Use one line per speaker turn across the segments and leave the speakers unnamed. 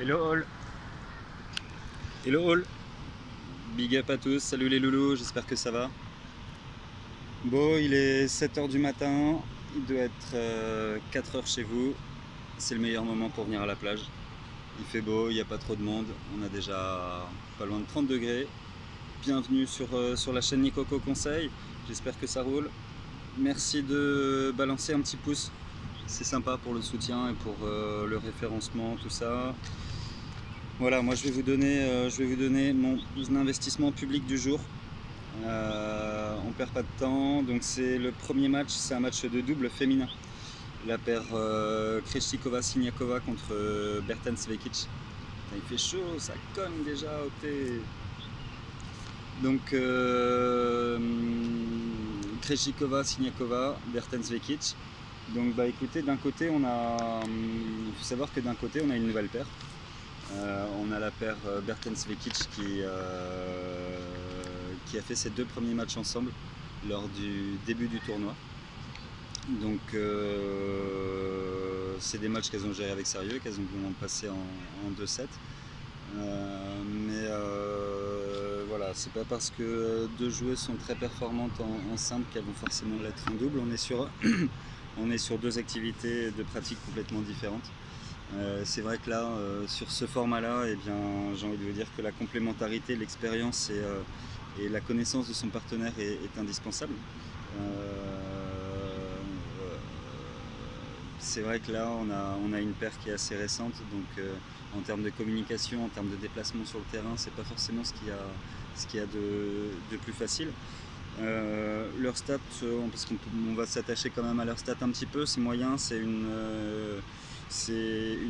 Hello all.
Hello all, big up à tous, salut les loulous, j'espère que ça va. Bon, il est 7h du matin, il doit être 4h chez vous, c'est le meilleur moment pour venir à la plage. Il fait beau, il n'y a pas trop de monde, on a déjà pas loin de 30 degrés. Bienvenue sur la chaîne Nicoco Conseil, j'espère que ça roule. Merci de balancer un petit pouce, c'est sympa pour le soutien et pour le référencement, tout ça. Voilà, moi je vais vous donner mon investissement public du jour. On perd pas de temps, donc c'est le premier match, c'est un match de double féminin. La paire Krejcikova-Siniakova contre Bertens-Vekic. Il fait chaud, ça cogne déjà au thé. Donc Krejcikova-Siniakova, Bertens-Vekic. Donc bah écoutez, d'un côté il faut savoir que d'un côté on a une nouvelle paire. On a la paire Bertens-Vekic qui a fait ses deux premiers matchs ensemble lors du début du tournoi. Donc c'est des matchs qu'elles ont gérés avec sérieux, qu'elles ont passé en 2-7. Voilà, c'est pas parce que deux joueuses sont très performantes en simple qu'elles vont forcément l'être en double. On est sur deux activités de pratique complètement différentes. C'est vrai que là, sur ce format-là, eh bien, j'ai envie de vous dire que la complémentarité, l'expérience et la connaissance de son partenaire est indispensable. C'est vrai que là, on a une paire qui est assez récente, donc en termes de communication, en termes de déplacement sur le terrain, c'est pas forcément ce qu'il y a de plus facile. Leurs stats, parce qu'on va s'attacher quand même à leurs stats un petit peu, c'est moyen, c'est une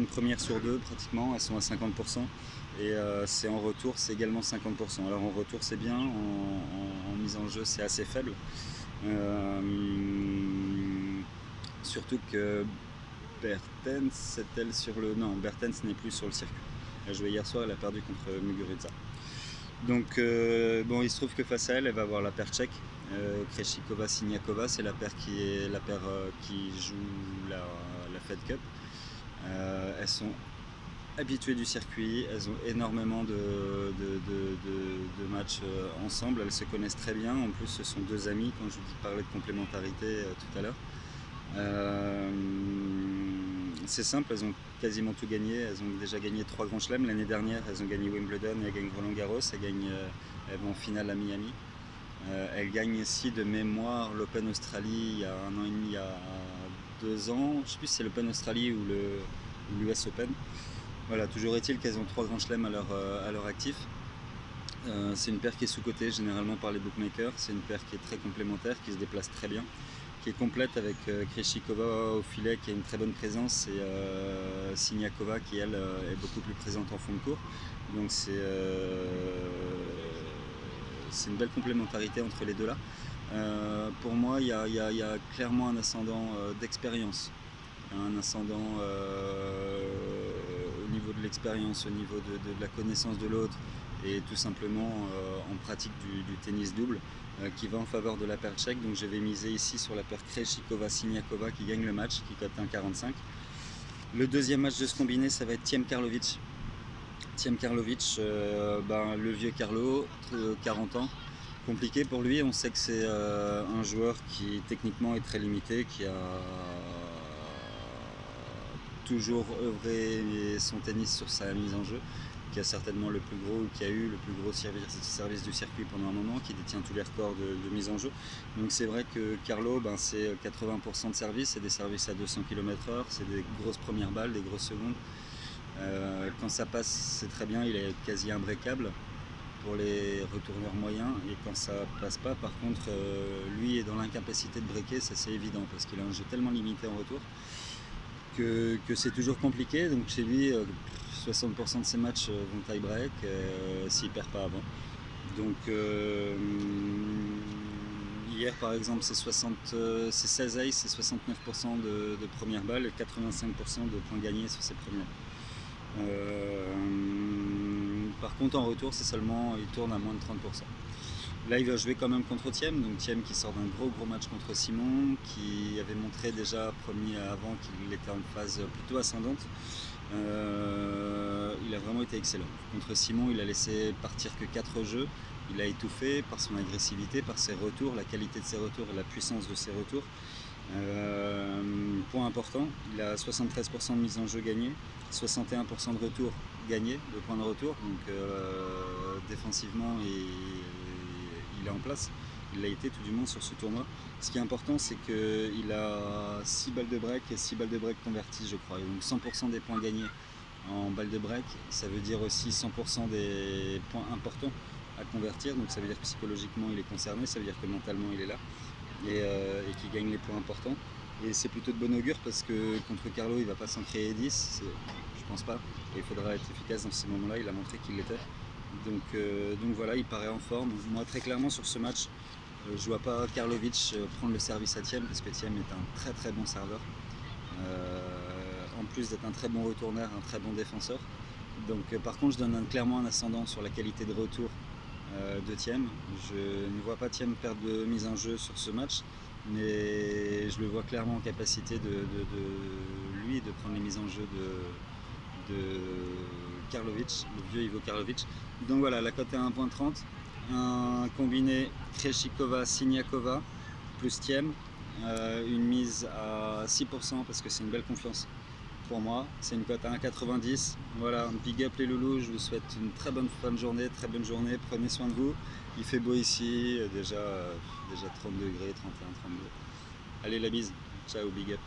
première sur deux pratiquement, elles sont à 50%, et c'est en retour, c'est également 50%. Alors en retour c'est bien, en mise en jeu c'est assez faible. Surtout que Bertens est-elle sur le... Non, Bertens n'est plus sur le circuit. Elle a joué hier soir, elle a perdu contre Muguruza. Donc bon, il se trouve que face à elle, elle va avoir la paire tchèque, Krejcikova-Siniakova, c'est la paire qui joue la Fed Cup. Elles sont habituées du circuit, elles ont énormément de matchs ensemble, elles se connaissent très bien. En plus, ce sont deux amies, quand je vous parlais de complémentarité tout à l'heure. C'est simple, elles ont quasiment tout gagné. Elles ont déjà gagné 3 grands chelems. L'année dernière, elles ont gagné Wimbledon, elles gagnent Roland Garros, elles vont en finale à Miami. Elles gagnent ici de mémoire l'Open Australie il y a 1 an et demi, il y a 2 ans. Je ne sais plus si c'est l'Open Australie ou l'US Open. Voilà, toujours est-il qu'elles ont 3 grands chelems à leur actif. C'est une paire qui est sous-cotée généralement par les bookmakers. C'est une paire qui est très complémentaire, qui se déplace très bien, qui est complète avec Krejcikova au filet qui a une très bonne présence et Siniakova qui elle est beaucoup plus présente en fond de cours. Donc c'est une belle complémentarité entre les deux là. Pour moi il y a clairement un ascendant d'expérience, un ascendant au niveau de l'expérience, au niveau de la connaissance de l'autre et tout simplement en pratique du tennis double qui va en faveur de la paire tchèque. Donc je vais miser ici sur la paire Krejcikova-Siniakova qui gagne le match, qui cote 1,45. Le deuxième match de ce combiné, ça va être Thiem Karlovic. Thiem Karlovic, le vieux Carlo, 40 ans. Compliqué pour lui, on sait que c'est un joueur qui techniquement est très limité, qui a toujours œuvré son tennis sur sa mise en jeu, qui a certainement le plus gros, qui a eu le plus gros service du circuit pendant un moment, qui détient tous les records de mise en jeu. Donc c'est vrai que Carlo, c'est 80% de service, c'est des services à 200 km/h, c'est des grosses premières balles, des grosses secondes. Quand ça passe, c'est très bien, il est quasi imbrécable pour les retourneurs moyens, et quand ça passe pas, par contre, lui est dans l'incapacité de breaker, ça c'est évident, parce qu'il a un jeu tellement limité en retour que c'est toujours compliqué. Donc chez lui, 60% de ses matchs vont tie-break s'il perd pas avant. Donc hier par exemple c'est 16 aces, c'est 69% de première balle et 85% de points gagnés sur ses premières. Par contre en retour il tourne à moins de 30%. Là il va jouer quand même contre Thiem, donc Thiem qui sort d'un gros match contre Simon, qui avait montré déjà premier avant qu'il était en phase plutôt ascendante. Il a vraiment été excellent. Contre Simon, il a laissé partir que 4 jeux. Il a étouffé par son agressivité, par ses retours, la qualité de ses retours et la puissance de ses retours. Point important, il a 73% de mise en jeu gagnée, 61% de retour gagné, de points de retour. Donc défensivement, il est en place. Il l'a été tout du moins sur ce tournoi. Ce qui est important, c'est qu'il a 6 balles de break et 6 balles de break converties, je crois. Et donc 100% des points gagnés en balles de break, ça veut dire aussi 100% des points importants à convertir. Donc ça veut dire que psychologiquement il est concerné, ça veut dire que mentalement il est là et qu'il gagne les points importants. Et c'est plutôt de bon augure parce que contre Carlo il ne va pas s'en créer 10, je pense pas. Et il faudra être efficace dans ces moments-là, il a montré qu'il l'était. Donc voilà, il paraît en forme. Moi très clairement sur ce match, je ne vois pas Karlovic prendre le service à Thiem parce que Thiem est un très très bon serveur. En plus d'être un très bon retourneur, un très bon défenseur. Donc par contre je donne clairement un ascendant sur la qualité de retour de Thiem. Je ne vois pas Thiem perdre de mise en jeu sur ce match, mais je le vois clairement en capacité de prendre les mises en jeu de Karlovic, le vieux Ivo Karlovic. Donc voilà, la cote est à 1,30. Un combiné Krejcikova-Siniakova plus Thiem, une mise à 6% parce que c'est une belle confiance pour moi. C'est une cote à 1,90. Voilà, big up les loulous, je vous souhaite une très bonne fin de journée, très bonne journée, prenez soin de vous. Il fait beau ici, déjà 30 degrés, 31, 32. Allez la bise, ciao, big up.